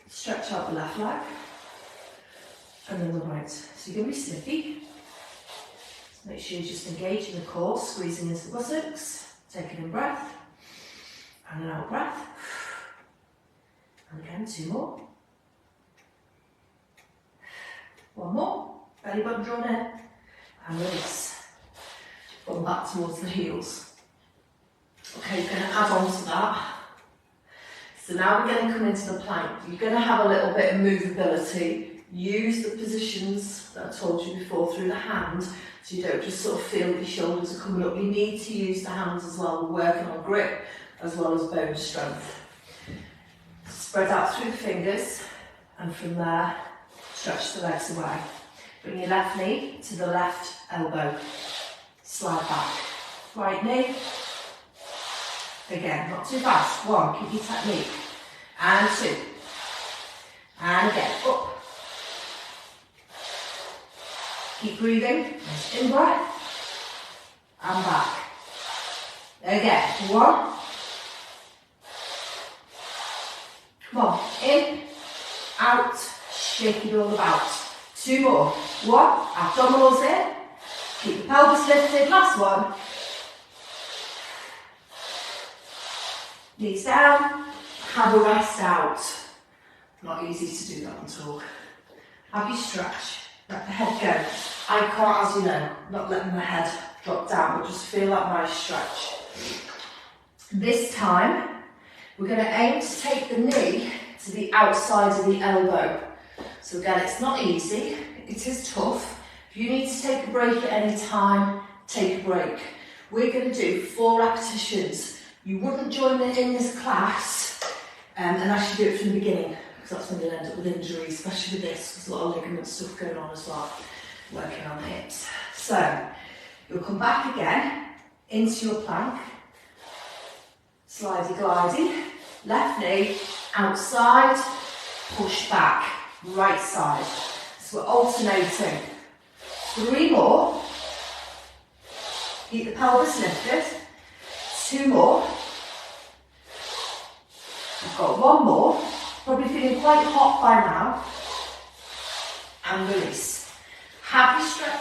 Stretch out the left leg. And then the right. So you're going to be sniffy. So make sure you're just engaging the core, squeezing into the buttocks. Taking in breath. And an out breath. And again, 2 more. 1 more. Belly button drawn in. And release. Pull back towards the heels. Okay, you're going to add on to that. So now we're going to come into the plank. You're going to have a little bit of movability. Use the positions that I told you before through the hand, so you don't just sort of feel that your shoulders are coming up. You need to use the hands as well. We're working on grip as well as bone strength. Spread out through the fingers, and from there, stretch the legs away. Bring your left knee to the left elbow. Slide back. Right knee. Again, not too fast. 1, keep your technique. And 2. And again, up. Keep breathing. Nice in breath. And back. Again, 1. Come on, in, out, shake it all about. 2 more. 1, abdominals in. Keep the pelvis lifted. Last one. Knees down, have a rest out. Not easy to do that on talk. Have your stretch, let the head go. I can't, as you know, not letting the head drop down, but just feel that nice stretch. This time, we're going to aim to take the knee to the outside of the elbow. So again, it's not easy, it is tough. If you need to take a break at any time, take a break. We're going to do 4 repetitions. You wouldn't join in this class and actually do it from the beginning, because that's when you'll end up with injuries, especially with this. There's a lot of ligament stuff going on as well, working on the hips. So, you'll come back again into your plank, slidey glidey, left knee, outside, push back, right side. So we're alternating. 3 more, keep the pelvis lifted. 2 more. I've got 1 more. Probably feeling quite hot by now. And release. Have your stretch